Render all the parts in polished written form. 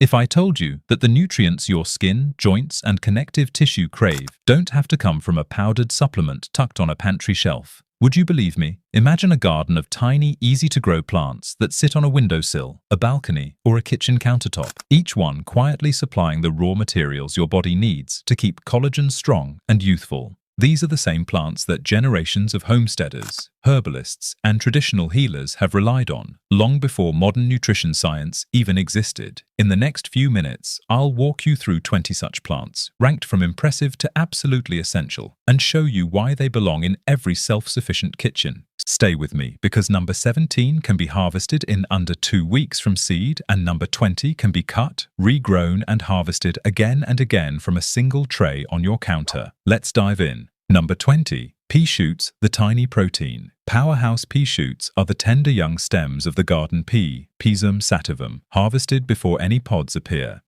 If I told you that the nutrients your skin, joints, and connective tissue crave don't have to come from a powdered supplement tucked on a pantry shelf, would you believe me? Imagine a garden of tiny, easy-to-grow plants that sit on a windowsill, a balcony, or a kitchen countertop, each one quietly supplying the raw materials your body needs to keep collagen strong and youthful. These are the same plants that generations of homesteaders, herbalists, and traditional healers have relied on, long before modern nutrition science even existed. In the next few minutes, I'll walk you through 20 such plants, ranked from impressive to absolutely essential, and show you why they belong in every self-sufficient kitchen. Stay with me, because number 17 can be harvested in under 2 weeks from seed, and number 20 can be cut, regrown, and harvested again and again from a single tray on your counter. Let's dive in. Number 20. Peashoots, the tiny protein. Powerhouse peashoots are the tender young stems of the garden pea, Pisum sativum, harvested before any pods appear.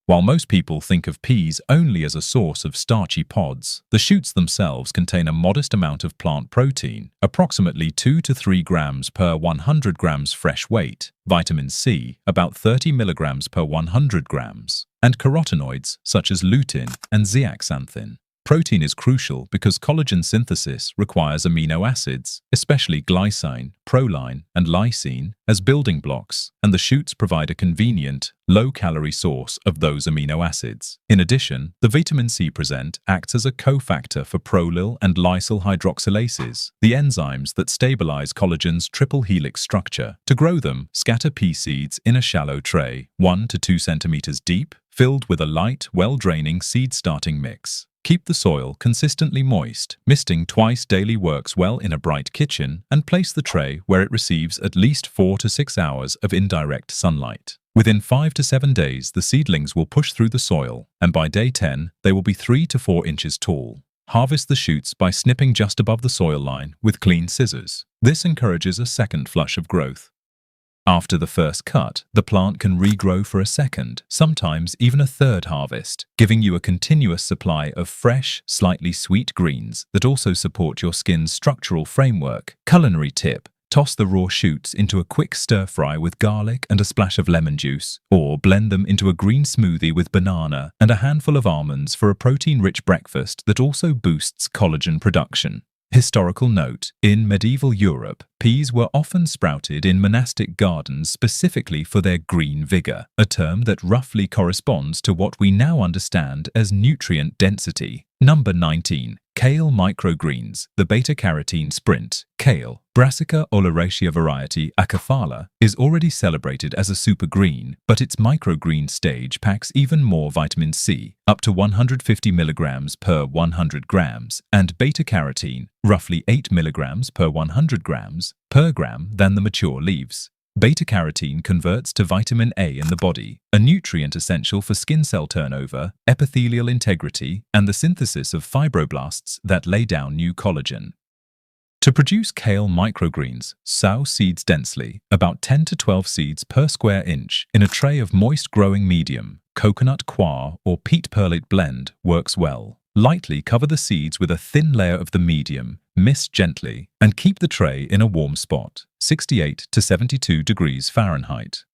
While most people think of peas only as a source of starchy pods, the shoots themselves contain a modest amount of plant protein, approximately 2 to 3 grams per 100 grams fresh weight, vitamin C, about 30 milligrams per 100 grams, and carotenoids such as lutein and zeaxanthin. Protein is crucial because collagen synthesis requires amino acids, especially glycine, proline, and lysine, as building blocks, and the shoots provide a convenient, low-calorie source of those amino acids. In addition, the vitamin C present acts as a cofactor for prolyl and lysyl hydroxylases, the enzymes that stabilize collagen's triple helix structure. To grow them, scatter pea seeds in a shallow tray, 1 to 2 centimeters deep, filled with a light, well-draining seed-starting mix. Keep the soil consistently moist. Misting twice daily works well in a bright kitchen, and place the tray where it receives at least 4 to 6 hours of indirect sunlight. Within 5 to 7 days, the seedlings will push through the soil, and by day 10, they will be 3 to 4 inches tall. Harvest the shoots by snipping just above the soil line with clean scissors. This encourages a second flush of growth. After the first cut, the plant can regrow for a second, sometimes even a third harvest, giving you a continuous supply of fresh, slightly sweet greens that also support your skin's structural framework. Culinary tip: toss the raw shoots into a quick stir-fry with garlic and a splash of lemon juice, or blend them into a green smoothie with banana and a handful of almonds for a protein-rich breakfast that also boosts collagen production. Historical note: in medieval Europe, peas were often sprouted in monastic gardens specifically for their green vigor, a term that roughly corresponds to what we now understand as nutrient density. Number 19. Kale Microgreens, the beta-carotene sprint. Kale, Brassica oleracea variety Acaphala, is already celebrated as a super green, but its microgreen stage packs even more vitamin C, up to 150 milligrams per 100 grams, and beta-carotene, roughly 8 milligrams per 100 grams per gram than the mature leaves. Beta-carotene converts to vitamin A in the body, a nutrient essential for skin cell turnover, epithelial integrity, and the synthesis of fibroblasts that lay down new collagen. To produce kale microgreens, sow seeds densely, about 10 to 12 seeds per square inch, in a tray of moist growing medium. Coconut coir or peat perlite blend works well. Lightly cover the seeds with a thin layer of the medium, mist gently, and keep the tray in a warm spot, 68 to 72 degrees Fahrenheit.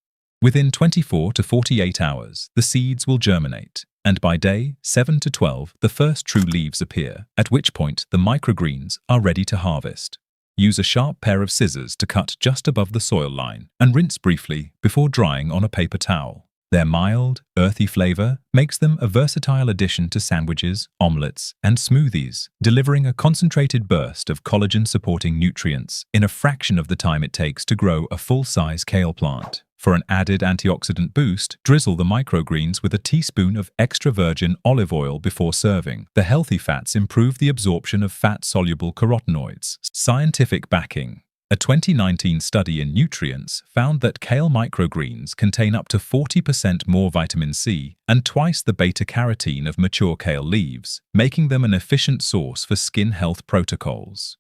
Within 24 to 48 hours, the seeds will germinate, and by day 7 to 12, the first true leaves appear, at which point the microgreens are ready to harvest. Use a sharp pair of scissors to cut just above the soil line, and rinse briefly before drying on a paper towel. Their mild, earthy flavor makes them a versatile addition to sandwiches, omelets, and smoothies, delivering a concentrated burst of collagen-supporting nutrients in a fraction of the time it takes to grow a full-size kale plant. For an added antioxidant boost, drizzle the microgreens with a teaspoon of extra virgin olive oil before serving. The healthy fats improve the absorption of fat-soluble carotenoids. Scientific backing. A 2019 study in Nutrients found that kale microgreens contain up to 40% more vitamin C and twice the beta-carotene of mature kale leaves, making them an efficient source for skin health protocols.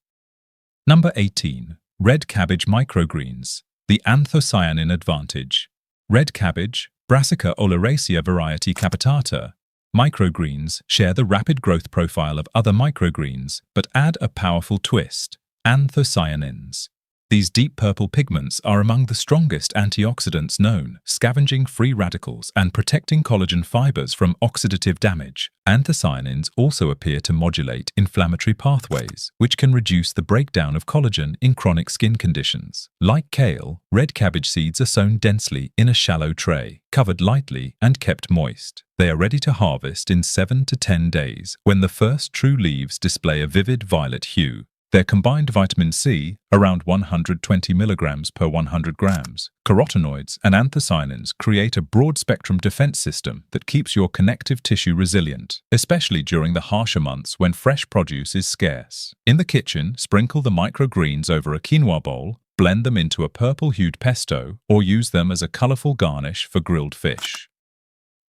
Number 18. Red Cabbage Microgreens, the anthocyanin advantage. Red cabbage, Brassica oleracea variety capitata, microgreens share the rapid growth profile of other microgreens, but add a powerful twist: anthocyanins. These deep purple pigments are among the strongest antioxidants known, scavenging free radicals and protecting collagen fibers from oxidative damage. Anthocyanins also appear to modulate inflammatory pathways, which can reduce the breakdown of collagen in chronic skin conditions. Like kale, red cabbage seeds are sown densely in a shallow tray, covered lightly and kept moist. They are ready to harvest in 7 to 10 days, when the first true leaves display a vivid violet hue. Their combined vitamin C, around 120 milligrams per 100 grams, carotenoids and anthocyanins create a broad-spectrum defense system that keeps your connective tissue resilient, especially during the harsher months when fresh produce is scarce. In the kitchen, sprinkle the microgreens over a quinoa bowl, blend them into a purple-hued pesto, or use them as a colorful garnish for grilled fish.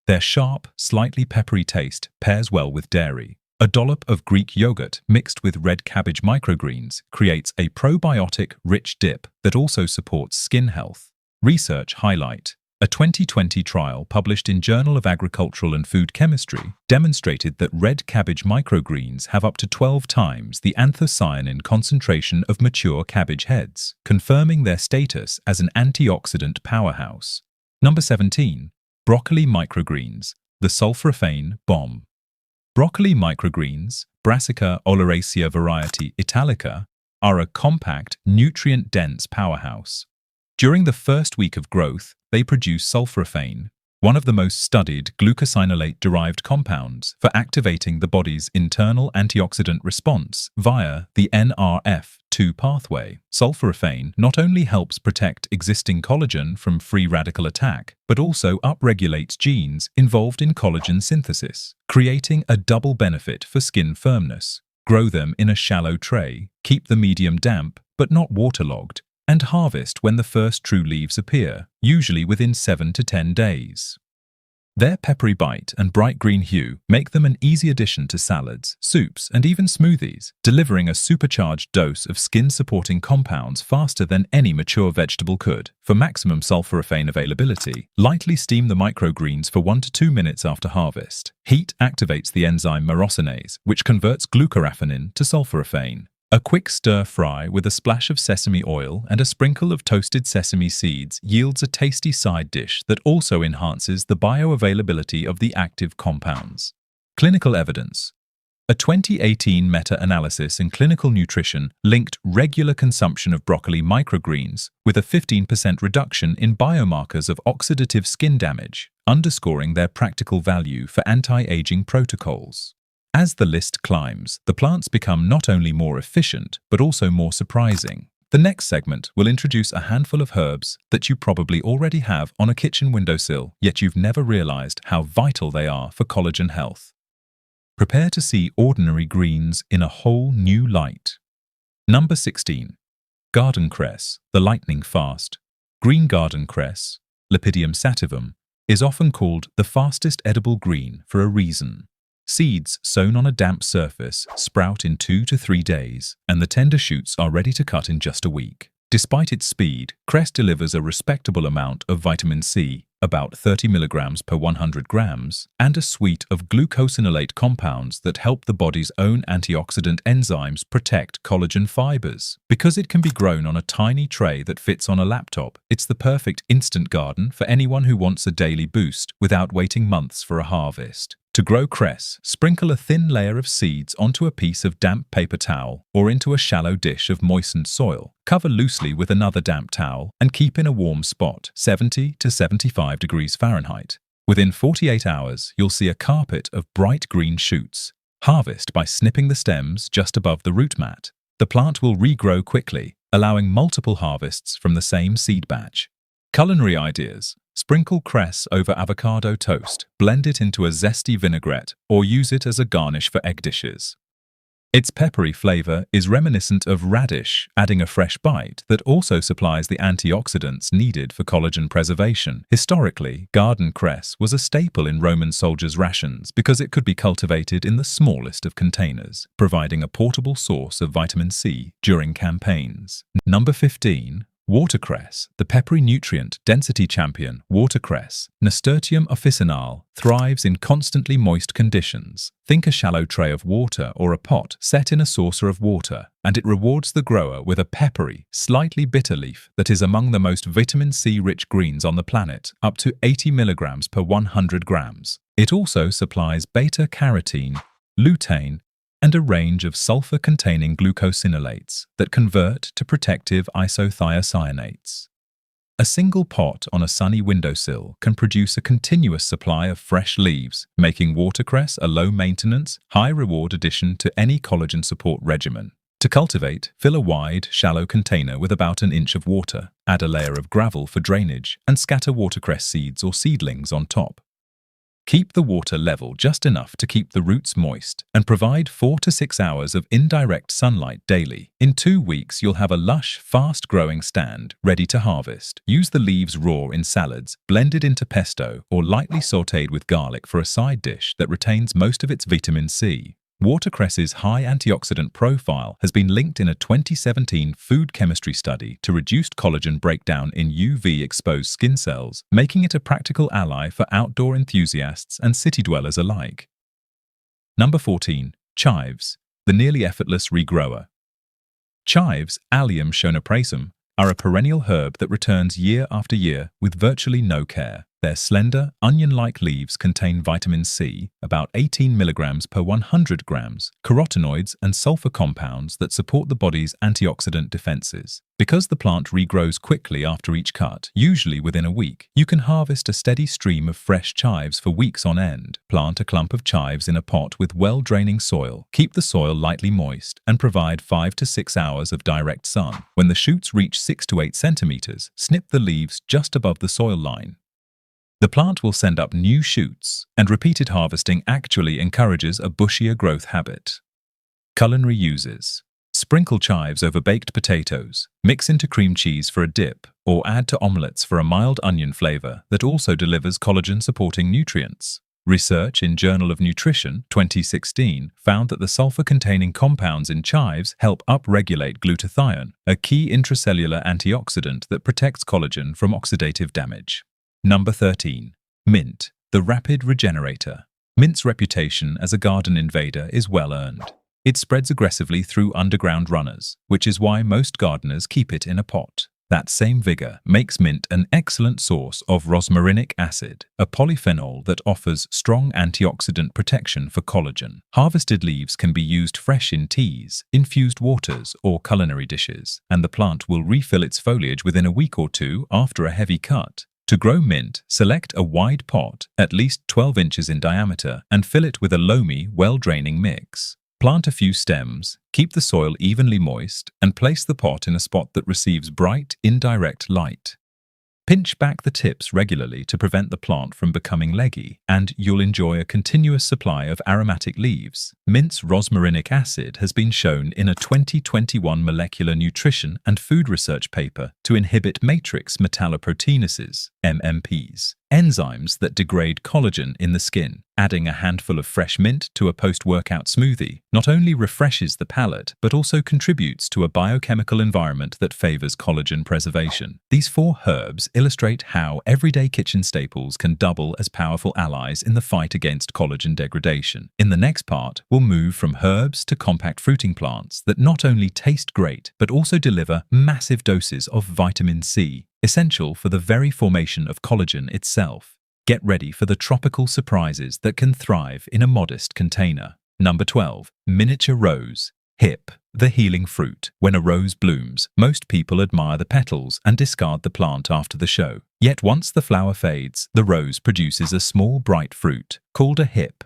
Their sharp, slightly peppery taste pairs well with dairy. A dollop of Greek yogurt mixed with red cabbage microgreens creates a probiotic, rich dip that also supports skin health. Research highlight: a 2020 trial published in Journal of Agricultural and Food Chemistry demonstrated that red cabbage microgreens have up to 12 times the anthocyanin concentration of mature cabbage heads, confirming their status as an antioxidant powerhouse. Number 17. Broccoli microgreens, the sulforaphane bomb. Broccoli microgreens, Brassica oleracea variety italica, are a compact, nutrient-dense powerhouse. During the first week of growth, they produce sulforaphane, one of the most studied glucosinolate-derived compounds for activating the body's internal antioxidant response via the NRF2 pathway. Sulforaphane not only helps protect existing collagen from free radical attack, but also upregulates genes involved in collagen synthesis, creating a double benefit for skin firmness. Grow them in a shallow tray, keep the medium damp but not waterlogged, and harvest when the first true leaves appear, usually within 7 to 10 days. Their peppery bite and bright green hue make them an easy addition to salads, soups, and even smoothies, delivering a supercharged dose of skin-supporting compounds faster than any mature vegetable could. For maximum sulforaphane availability, lightly steam the microgreens for 1 to 2 minutes after harvest. Heat activates the enzyme myrosinase, which converts glucoraphanin to sulforaphane. A quick stir-fry with a splash of sesame oil and a sprinkle of toasted sesame seeds yields a tasty side dish that also enhances the bioavailability of the active compounds. Clinical evidence. A 2018 meta-analysis in clinical nutrition linked regular consumption of broccoli microgreens with a 15% reduction in biomarkers of oxidative skin damage, underscoring their practical value for anti-aging protocols. As the list climbs, the plants become not only more efficient, but also more surprising. The next segment will introduce a handful of herbs that you probably already have on a kitchen windowsill, yet you've never realized how vital they are for collagen health. Prepare to see ordinary greens in a whole new light. Number 16. Garden cress, the lightning fast. Green garden cress, Lepidium sativum, is often called the fastest edible green for a reason. Seeds sown on a damp surface sprout in 2 to 3 days, and the tender shoots are ready to cut in just a week. Despite its speed, cress delivers a respectable amount of vitamin C, about 30 milligrams per 100 grams, and a suite of glucosinolate compounds that help the body's own antioxidant enzymes protect collagen fibers. Because it can be grown on a tiny tray that fits on a laptop, it's the perfect instant garden for anyone who wants a daily boost without waiting months for a harvest. To grow cress, sprinkle a thin layer of seeds onto a piece of damp paper towel or into a shallow dish of moistened soil. Cover loosely with another damp towel and keep in a warm spot, 70 to 75 degrees Fahrenheit. Within 48 hours, you'll see a carpet of bright green shoots. Harvest by snipping the stems just above the root mat. The plant will regrow quickly, allowing multiple harvests from the same seed batch. Culinary ideas. Sprinkle cress over avocado toast, blend it into a zesty vinaigrette, or use it as a garnish for egg dishes. Its peppery flavor is reminiscent of radish, adding a fresh bite that also supplies the antioxidants needed for collagen preservation. Historically, garden cress was a staple in Roman soldiers' rations because it could be cultivated in the smallest of containers, providing a portable source of vitamin C during campaigns. Number 15. Watercress, the peppery nutrient density champion watercress, Nasturtium officinale, thrives in constantly moist conditions. Think a shallow tray of water or a pot set in a saucer of water, and it rewards the grower with a peppery, slightly bitter leaf that is among the most vitamin C-rich greens on the planet, up to 80 milligrams per 100 grams. It also supplies beta-carotene, lutein, and a range of sulfur-containing glucosinolates that convert to protective isothiocyanates. A single pot on a sunny windowsill can produce a continuous supply of fresh leaves, making watercress a low-maintenance, high-reward addition to any collagen support regimen. To cultivate, fill a wide, shallow container with about an inch of water, add a layer of gravel for drainage, and scatter watercress seeds or seedlings on top. Keep the water level just enough to keep the roots moist and provide 4 to 6 hours of indirect sunlight daily. In 2 weeks, you'll have a lush, fast-growing stand ready to harvest. Use the leaves raw in salads, blended into pesto, or lightly sautéed with garlic for a side dish that retains most of its vitamin C. Watercress's high antioxidant profile has been linked in a 2017 food chemistry study to reduced collagen breakdown in UV-exposed skin cells, making it a practical ally for outdoor enthusiasts and city dwellers alike. Number 14. Chives, the nearly effortless regrower. Chives, Allium schoenoprasum, are a perennial herb that returns year after year with virtually no care. Their slender, onion-like leaves contain vitamin C, about 18 milligrams per 100 grams, carotenoids and sulfur compounds that support the body's antioxidant defenses. Because the plant regrows quickly after each cut, usually within a week, you can harvest a steady stream of fresh chives for weeks on end. Plant a clump of chives in a pot with well-draining soil, keep the soil lightly moist, and provide 5 to 6 hours of direct sun. When the shoots reach 6 to 8 centimeters, snip the leaves just above the soil line. The plant will send up new shoots, and repeated harvesting actually encourages a bushier growth habit. Culinary uses. Sprinkle chives over baked potatoes, mix into cream cheese for a dip, or add to omelettes for a mild onion flavor that also delivers collagen-supporting nutrients. Research in Journal of Nutrition 2016 found that the sulfur-containing compounds in chives help upregulate glutathione, a key intracellular antioxidant that protects collagen from oxidative damage. Number 13. Mint, the rapid regenerator. Mint's reputation as a garden invader is well earned. It spreads aggressively through underground runners, which is why most gardeners keep it in a pot. That same vigor makes mint an excellent source of rosmarinic acid, a polyphenol that offers strong antioxidant protection for collagen. Harvested leaves can be used fresh in teas, infused waters, or culinary dishes, and the plant will refill its foliage within a week or two after a heavy cut. To grow mint, select a wide pot, at least 12 inches in diameter, and fill it with a loamy, well-draining mix. Plant a few stems, keep the soil evenly moist, and place the pot in a spot that receives bright, indirect light. Pinch back the tips regularly to prevent the plant from becoming leggy, and you'll enjoy a continuous supply of aromatic leaves. Mint's rosmarinic acid has been shown in a 2021 Molecular Nutrition and Food Research paper to inhibit matrix metalloproteinases, MMPs, enzymes that degrade collagen in the skin. Adding a handful of fresh mint to a post-workout smoothie not only refreshes the palate, but also contributes to a biochemical environment that favors collagen preservation. These 4 herbs illustrate how everyday kitchen staples can double as powerful allies in the fight against collagen degradation. In the next part, we'll move from herbs to compact fruiting plants that not only taste great, but also deliver massive doses of vitamin C, essential for the very formation of collagen itself. Get ready for the tropical surprises that can thrive in a modest container. Number 12. Miniature rose. Hip, the healing fruit. When a rose blooms, most people admire the petals and discard the plant after the show. Yet once the flower fades, the rose produces a small bright fruit, called a hip.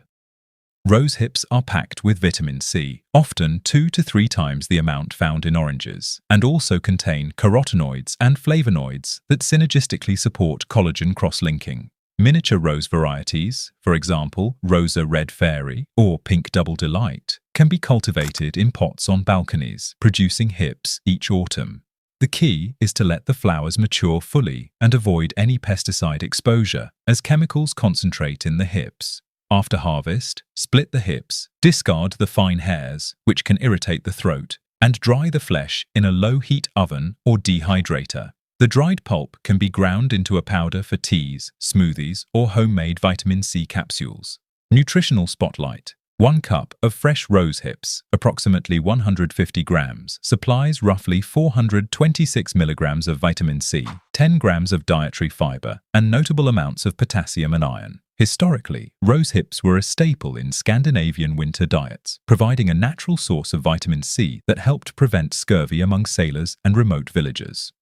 Rose hips are packed with vitamin C, often 2 to 3 times the amount found in oranges, and also contain carotenoids and flavonoids that synergistically support collagen cross-linking. Miniature rose varieties, for example, Rosa Red Fairy or Pink Double Delight, can be cultivated in pots on balconies, producing hips each autumn. The key is to let the flowers mature fully and avoid any pesticide exposure, as chemicals concentrate in the hips. After harvest, split the hips, discard the fine hairs, which can irritate the throat, and dry the flesh in a low-heat oven or dehydrator. The dried pulp can be ground into a powder for teas, smoothies, or homemade vitamin C capsules. Nutritional spotlight. 1 cup of fresh rose hips, approximately 150 grams, supplies roughly 426 milligrams of vitamin C, 10 grams of dietary fiber, and notable amounts of potassium and iron. Historically, rose hips were a staple in Scandinavian winter diets, providing a natural source of vitamin C that helped prevent scurvy among sailors and remote villagers.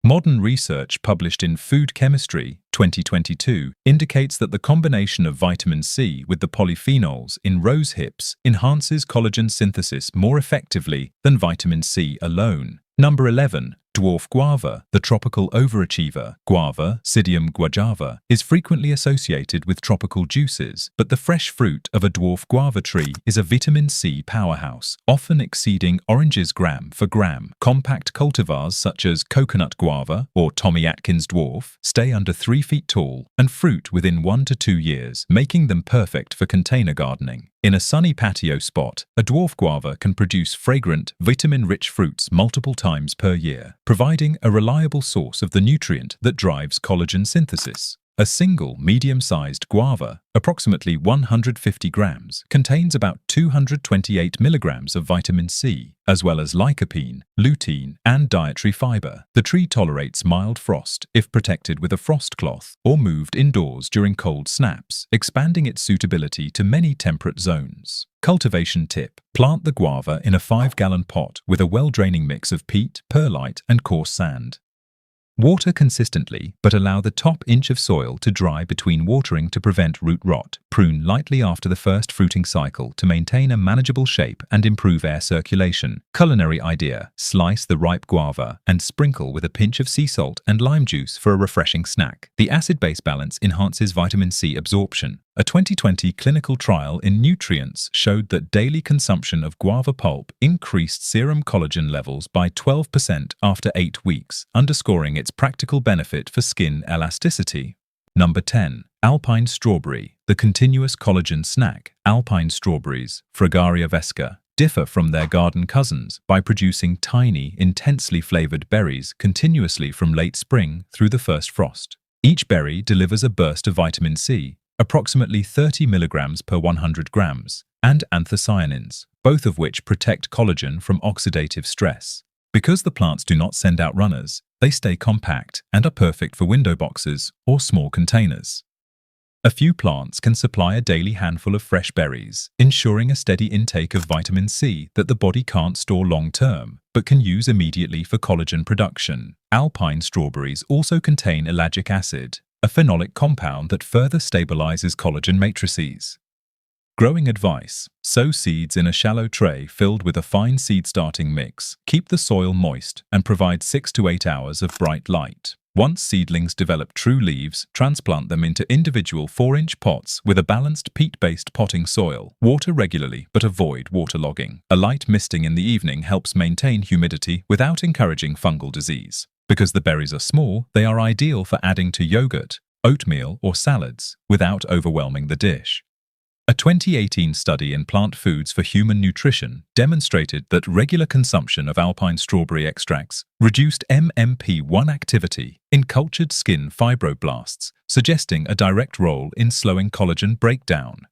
Modern research published in Food Chemistry 2022 indicates that the combination of vitamin C with the polyphenols in rose hips enhances collagen synthesis more effectively than vitamin C alone. Number 11. Dwarf guava. The tropical overachiever, guava, Psidium guajava, is frequently associated with tropical juices, but the fresh fruit of a dwarf guava tree is a vitamin C powerhouse, often exceeding oranges gram for gram. Compact cultivars such as coconut guava or Tommy Atkins dwarf stay under 3 feet tall and fruit within 1 to 2 years, making them perfect for container gardening. In a sunny patio spot, a dwarf guava can produce fragrant, vitamin-rich fruits multiple times per year, providing a reliable source of the nutrient that drives collagen synthesis. A single medium-sized guava, approximately 150 grams, contains about 228 milligrams of vitamin C, as well as lycopene, lutein, and dietary fiber. The tree tolerates mild frost if protected with a frost cloth or moved indoors during cold snaps, expanding its suitability to many temperate zones. Cultivation tip. Plant the guava in a 5-gallon pot with a well-draining mix of peat, perlite, and coarse sand. Water consistently, but allow the top inch of soil to dry between watering to prevent root rot. Prune lightly after the first fruiting cycle to maintain a manageable shape and improve air circulation. Culinary idea. Slice the ripe guava and sprinkle with a pinch of sea salt and lime juice for a refreshing snack. The acid-base balance enhances vitamin C absorption. A 2020 clinical trial in nutrients showed that daily consumption of guava pulp increased serum collagen levels by 12% after 8 weeks, underscoring its practical benefit for skin elasticity. Number 10. Alpine strawberry. The continuous collagen snack. Alpine strawberries, Fragaria vesca, differ from their garden cousins by producing tiny, intensely flavored berries continuously from late spring through the first frost. Each berry delivers a burst of vitamin C, approximately 30 milligrams per 100 grams, and anthocyanins, both of which protect collagen from oxidative stress. Because the plants do not send out runners, they stay compact and are perfect for window boxes or small containers. A few plants can supply a daily handful of fresh berries, ensuring a steady intake of vitamin C that the body can't store long-term, but can use immediately for collagen production. Alpine strawberries also contain ellagic acid, a phenolic compound that further stabilizes collagen matrices. Growing advice. Sow seeds in a shallow tray filled with a fine seed starting mix. Keep the soil moist and provide 6 to 8 hours of bright light. Once seedlings develop true leaves, transplant them into individual 4-inch pots with a balanced peat-based potting soil. Water regularly, but avoid waterlogging. A light misting in the evening helps maintain humidity without encouraging fungal disease. Because the berries are small, they are ideal for adding to yogurt, oatmeal, or salads without overwhelming the dish. A 2018 study in Plant Foods for Human Nutrition demonstrated that regular consumption of alpine strawberry extracts reduced MMP1 activity in cultured skin fibroblasts, suggesting a direct role in slowing collagen breakdown.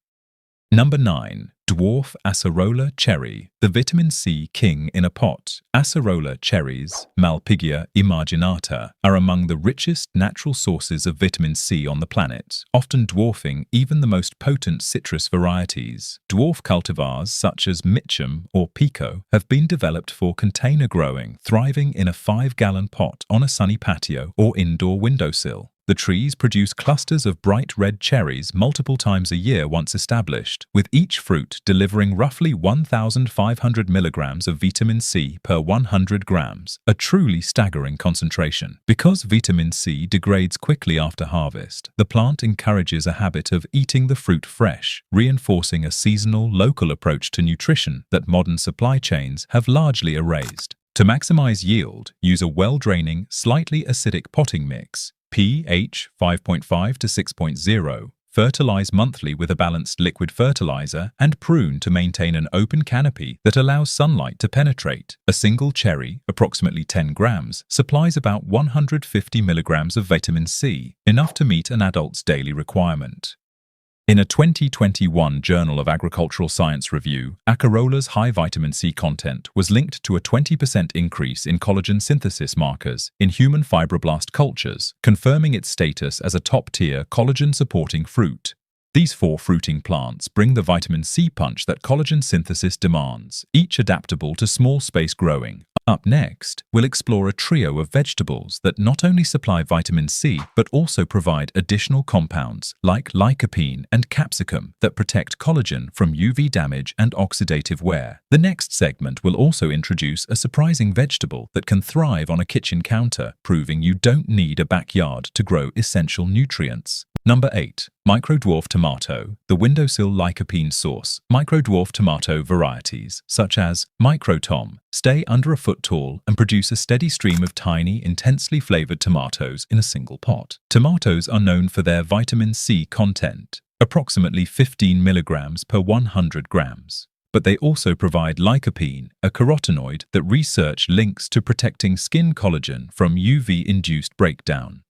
Number 9. Dwarf acerola cherry, the vitamin C king in a pot. Acerola cherries, Malpighiaea imaginata, are among the richest natural sources of vitamin C on the planet, often dwarfing even the most potent citrus varieties. Dwarf cultivars such as Mitchum or Pico have been developed for container growing, thriving in a 5-gallon pot on a sunny patio or indoor windowsill. The trees produce clusters of bright red cherries multiple times a year once established, with each fruit delivering roughly 1,500 milligrams of vitamin C per 100 grams, a truly staggering concentration. Because vitamin C degrades quickly after harvest, the plant encourages a habit of eating the fruit fresh, reinforcing a seasonal, local approach to nutrition that modern supply chains have largely erased. To maximize yield, use a well-draining, slightly acidic potting mix, pH 5.5 to 6.0, fertilize monthly with a balanced liquid fertilizer, and prune to maintain an open canopy that allows sunlight to penetrate. A single cherry, approximately 10 grams, supplies about 150 milligrams of vitamin C, enough to meet an adult's daily requirement. In a 2021 Journal of Agricultural Science review, acarola's high vitamin C content was linked to a 20% increase in collagen synthesis markers in human fibroblast cultures, confirming its status as a top-tier collagen-supporting fruit. These 4 fruiting plants bring the vitamin C punch that collagen synthesis demands, each adaptable to small space growing. Up next, we'll explore a trio of vegetables that not only supply vitamin C but also provide additional compounds like lycopene and capsicum that protect collagen from UV damage and oxidative wear. The next segment will also introduce a surprising vegetable that can thrive on a kitchen counter, proving you don't need a backyard to grow essential nutrients. Number 8. Microdwarf tomato, the windowsill lycopene source. Microdwarf tomato varieties, such as Microtom, stay under a foot tall and produce a steady stream of tiny, intensely flavored tomatoes in a single pot. Tomatoes are known for their vitamin C content, approximately 15 milligrams per 100 grams. But they also provide lycopene, a carotenoid that research links to protecting skin collagen from UV-induced breakdown.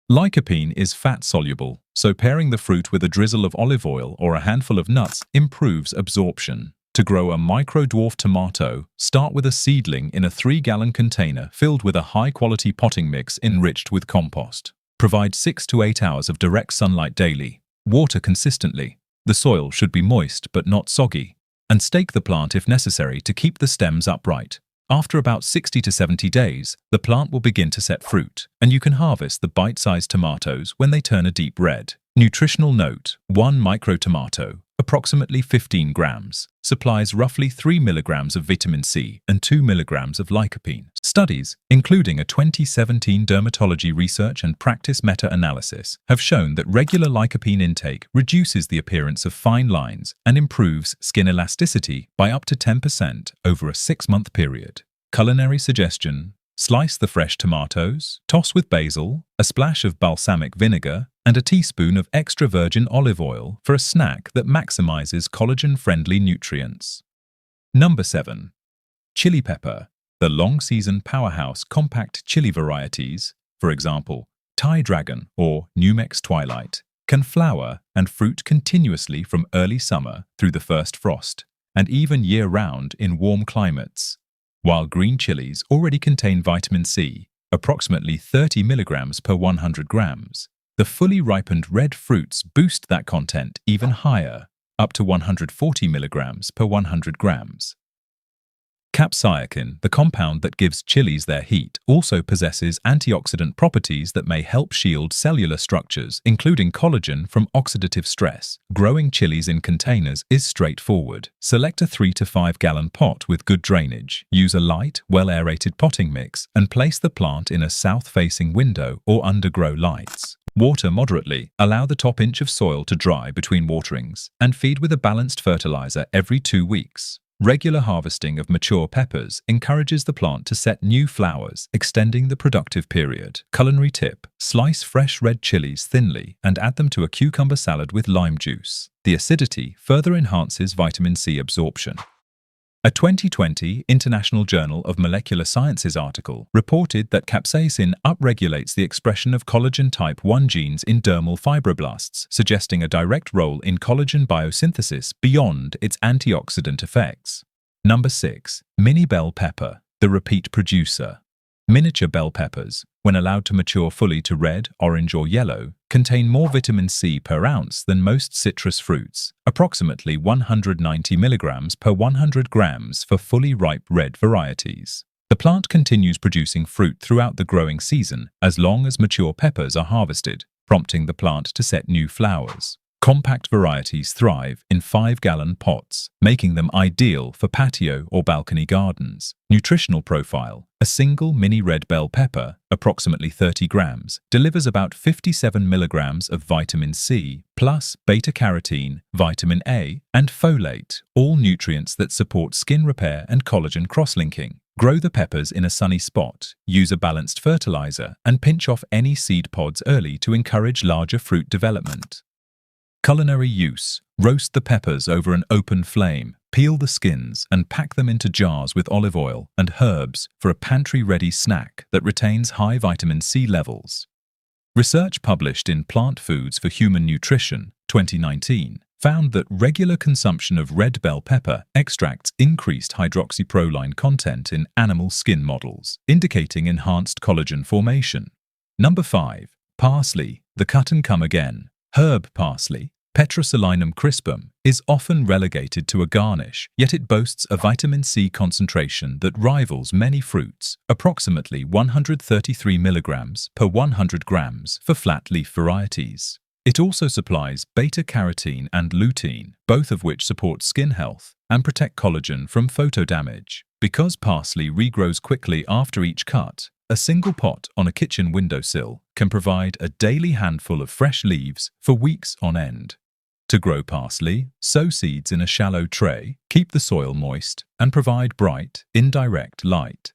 Lycopene is fat-soluble, so pairing the fruit with a drizzle of olive oil or a handful of nuts improves absorption. To grow a microdwarf tomato, start with a seedling in a 3-gallon container filled with a high-quality potting mix enriched with compost. Provide 6 to 8 hours of direct sunlight daily. Water consistently. The soil should be moist but not soggy. And stake the plant if necessary to keep the stems upright. After about 60 to 70 days, the plant will begin to set fruit, and you can harvest the bite-sized tomatoes when they turn a deep red. Nutritional note: 1 microtomato, approximately 15 grams, supplies roughly 3 milligrams of vitamin C and 2 milligrams of lycopene. Studies, including a 2017 dermatology research and practice meta-analysis, have shown that regular lycopene intake reduces the appearance of fine lines and improves skin elasticity by up to 10% over a 6-month period. Culinary suggestion: slice the fresh tomatoes, toss with basil, a splash of balsamic vinegar, and a teaspoon of extra virgin olive oil for a snack that maximizes collagen-friendly nutrients. Number 7. Chili pepper. The long-season powerhouse compact chili varieties, for example, Thai Dragon or Numex Twilight, can flower and fruit continuously from early summer through the first frost, and even year-round in warm climates. While green chilies already contain vitamin C, approximately 30 milligrams per 100 grams, the fully ripened red fruits boost that content even higher, up to 140 milligrams per 100 grams. Capsaicin, the compound that gives chilies their heat, also possesses antioxidant properties that may help shield cellular structures, including collagen, from oxidative stress. Growing chilies in containers is straightforward. Select a 3 to 5 gallon pot with good drainage. Use a light, well-aerated potting mix and place the plant in a south-facing window or under grow lights. Water moderately, allow the top inch of soil to dry between waterings, and feed with a balanced fertilizer every 2 weeks. Regular harvesting of mature peppers encourages the plant to set new flowers, extending the productive period. Culinary tip: slice fresh red chilies thinly and add them to a cucumber salad with lime juice. The acidity further enhances vitamin C absorption. A 2020 International Journal of Molecular Sciences article reported that capsaicin upregulates the expression of collagen type 1 genes in dermal fibroblasts, suggesting a direct role in collagen biosynthesis beyond its antioxidant effects. Number 6. Mini bell pepper, the repeat producer. Miniature bell peppers, when allowed to mature fully to red, orange or yellow, contain more vitamin C per ounce than most citrus fruits, approximately 190 milligrams per 100 grams for fully ripe red varieties. The plant continues producing fruit throughout the growing season as long as mature peppers are harvested, prompting the plant to set new flowers. Compact varieties thrive in 5-gallon pots, making them ideal for patio or balcony gardens. Nutritional profile: a single mini red bell pepper, approximately 30 grams, delivers about 57 milligrams of vitamin C, plus beta-carotene, vitamin A, and folate, all nutrients that support skin repair and collagen cross-linking. Grow the peppers in a sunny spot, use a balanced fertilizer, and pinch off any seed pods early to encourage larger fruit development. Culinary use. Roast the peppers over an open flame, peel the skins, and pack them into jars with olive oil and herbs for a pantry-ready snack that retains high vitamin C levels. Research published in Plant Foods for Human Nutrition, 2019, found that regular consumption of red bell pepper extracts increased hydroxyproline content in animal skin models, indicating enhanced collagen formation. Number 5. Parsley, the cut and come again. Herb parsley, Petroselinum crispum, is often relegated to a garnish, yet it boasts a vitamin C concentration that rivals many fruits, approximately 133 milligrams per 100 grams for flat leaf varieties. It also supplies beta-carotene and lutein, both of which support skin health and protect collagen from photo damage. Because parsley regrows quickly after each cut, a single pot on a kitchen windowsill can provide a daily handful of fresh leaves for weeks on end. To grow parsley, sow seeds in a shallow tray, keep the soil moist, and provide bright, indirect light.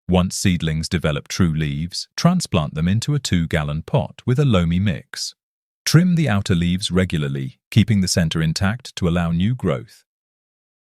Once seedlings develop true leaves, transplant them into a 2-gallon pot with a loamy mix. Trim the outer leaves regularly, keeping the center intact to allow new growth.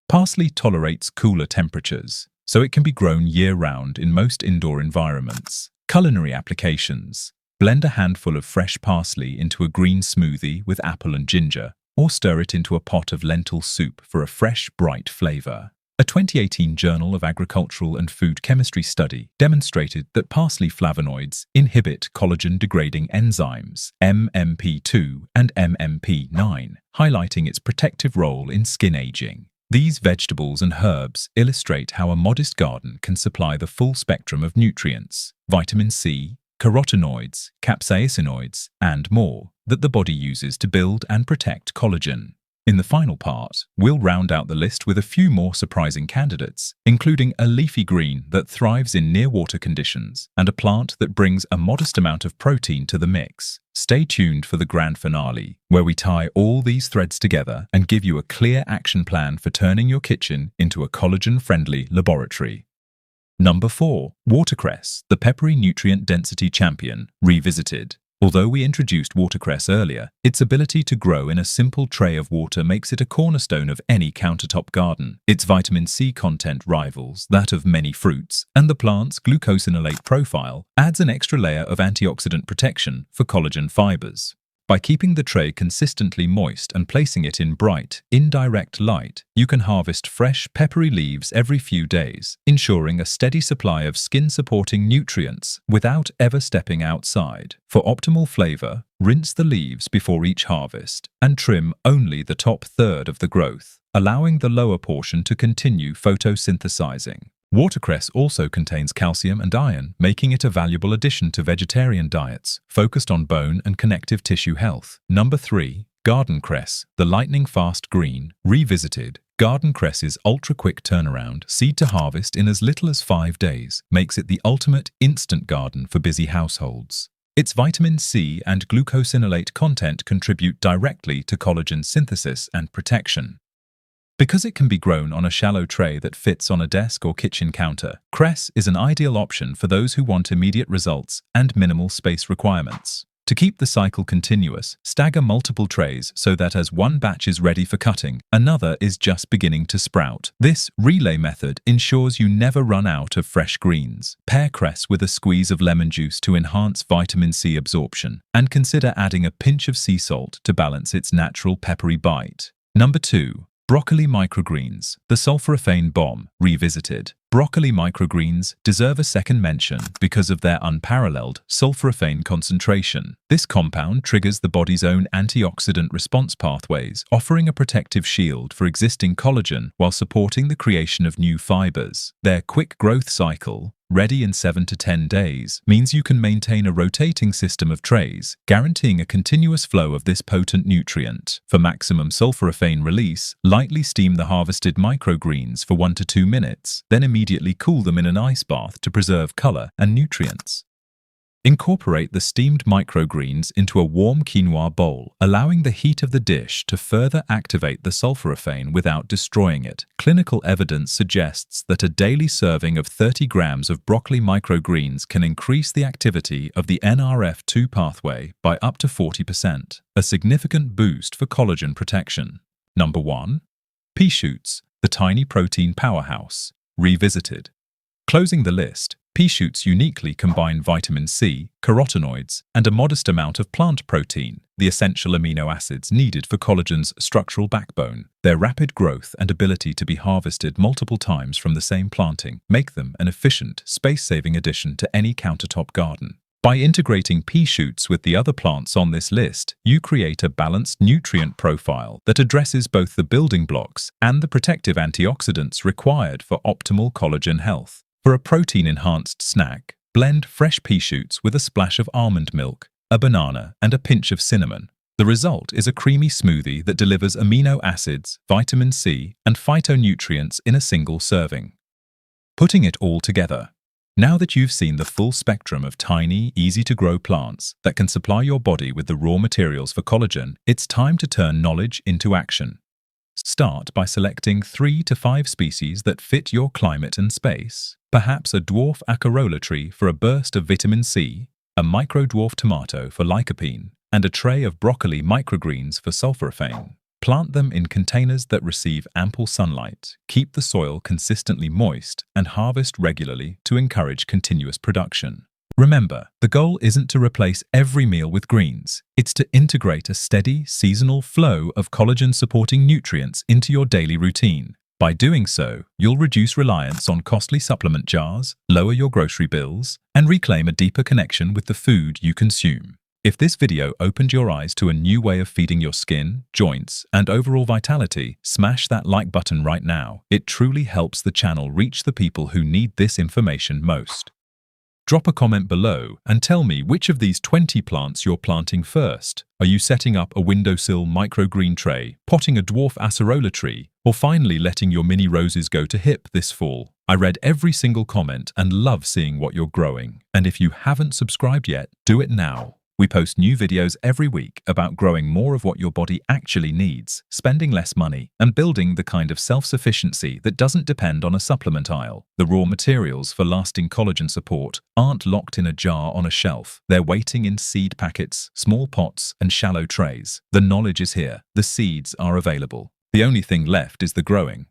Parsley tolerates cooler temperatures, so it can be grown year-round in most indoor environments. Culinary applications. Blend a handful of fresh parsley into a green smoothie with apple and ginger, or stir it into a pot of lentil soup for a fresh, bright flavor. A 2018 Journal of Agricultural and Food Chemistry study demonstrated that parsley flavonoids inhibit collagen-degrading enzymes MMP2 and MMP9, highlighting its protective role in skin aging. These vegetables and herbs illustrate how a modest garden can supply the full spectrum of nutrients, vitamin C, carotenoids, capsaicinoids, and more that the body uses to build and protect collagen. In the final part, we'll round out the list with a few more surprising candidates, including a leafy green that thrives in near-water conditions and a plant that brings a modest amount of protein to the mix. Stay tuned for the grand finale, where we tie all these threads together and give you a clear action plan for turning your kitchen into a collagen-friendly laboratory. Number 4. Watercress, the peppery nutrient density champion, revisited. Although we introduced watercress earlier, its ability to grow in a simple tray of water makes it a cornerstone of any countertop garden. Its vitamin C content rivals that of many fruits, and the plant's glucosinolate profile adds an extra layer of antioxidant protection for collagen fibers. By keeping the tray consistently moist and placing it in bright, indirect light, you can harvest fresh, peppery leaves every few days, ensuring a steady supply of skin-supporting nutrients without ever stepping outside. For optimal flavor, rinse the leaves before each harvest and trim only the top third of the growth, allowing the lower portion to continue photosynthesizing. Watercress also contains calcium and iron, making it a valuable addition to vegetarian diets focused on bone and connective tissue health. Number 3. Garden cress, the lightning-fast green, revisited. Garden cress's ultra-quick turnaround, seed to harvest in as little as 5 days, makes it the ultimate instant garden for busy households. Its vitamin C and glucosinolate content contribute directly to collagen synthesis and protection. Because it can be grown on a shallow tray that fits on a desk or kitchen counter, cress is an ideal option for those who want immediate results and minimal space requirements. To keep the cycle continuous, stagger multiple trays so that as one batch is ready for cutting, another is just beginning to sprout. This relay method ensures you never run out of fresh greens. Pair cress with a squeeze of lemon juice to enhance vitamin C absorption, and consider adding a pinch of sea salt to balance its natural peppery bite. Number 2. Broccoli microgreens, the sulforaphane bomb, revisited. Broccoli microgreens deserve a second mention because of their unparalleled sulforaphane concentration. This compound triggers the body's own antioxidant response pathways, offering a protective shield for existing collagen while supporting the creation of new fibers. Their quick growth cycle, ready in 7 to 10 days, means you can maintain a rotating system of trays, guaranteeing a continuous flow of this potent nutrient. For maximum sulforaphane release, lightly steam the harvested microgreens for 1 to 2 minutes, then immediately cool them in an ice bath to preserve color and nutrients. Incorporate the steamed microgreens into a warm quinoa bowl, allowing the heat of the dish to further activate the sulforaphane without destroying it. Clinical evidence suggests that a daily serving of 30 grams of broccoli microgreens can increase the activity of the NRF2 pathway by up to 40%, a significant boost for collagen protection. Number 1. Peashoots, the tiny protein powerhouse. Revisited. Closing the list, Peashoots uniquely combine vitamin C, carotenoids, and a modest amount of plant protein, the essential amino acids needed for collagen's structural backbone. Their rapid growth and ability to be harvested multiple times from the same planting make them an efficient, space-saving addition to any countertop garden. By integrating Peashoots with the other plants on this list, you create a balanced nutrient profile that addresses both the building blocks and the protective antioxidants required for optimal collagen health. For a protein-enhanced snack, blend fresh Peashoots with a splash of almond milk, a banana, and a pinch of cinnamon. The result is a creamy smoothie that delivers amino acids, vitamin C, and phytonutrients in a single serving. Putting it all together. Now that you've seen the full spectrum of tiny, easy-to-grow plants that can supply your body with the raw materials for collagen, it's time to turn knowledge into action. Start by selecting 3 to 5 species that fit your climate and space, perhaps a dwarf acerola tree for a burst of vitamin C, a micro-dwarf tomato for lycopene, and a tray of broccoli microgreens for sulforaphane. Plant them in containers that receive ample sunlight, keep the soil consistently moist, and harvest regularly to encourage continuous production. Remember, the goal isn't to replace every meal with greens. It's to integrate a steady, seasonal flow of collagen-supporting nutrients into your daily routine. By doing so, you'll reduce reliance on costly supplement jars, lower your grocery bills, and reclaim a deeper connection with the food you consume. If this video opened your eyes to a new way of feeding your skin, joints, and overall vitality, smash that like button right now. It truly helps the channel reach the people who need this information most. Drop a comment below and tell me which of these 20 plants you're planting first. Are you setting up a windowsill microgreen tray, potting a dwarf acerola tree, or finally letting your mini roses go to hip this fall? I read every single comment and love seeing what you're growing. And if you haven't subscribed yet, do it now. We post new videos every week about growing more of what your body actually needs, spending less money, and building the kind of self-sufficiency that doesn't depend on a supplement aisle. The raw materials for lasting collagen support aren't locked in a jar on a shelf. They're waiting in seed packets, small pots, and shallow trays. The knowledge is here. The seeds are available. The only thing left is the growing.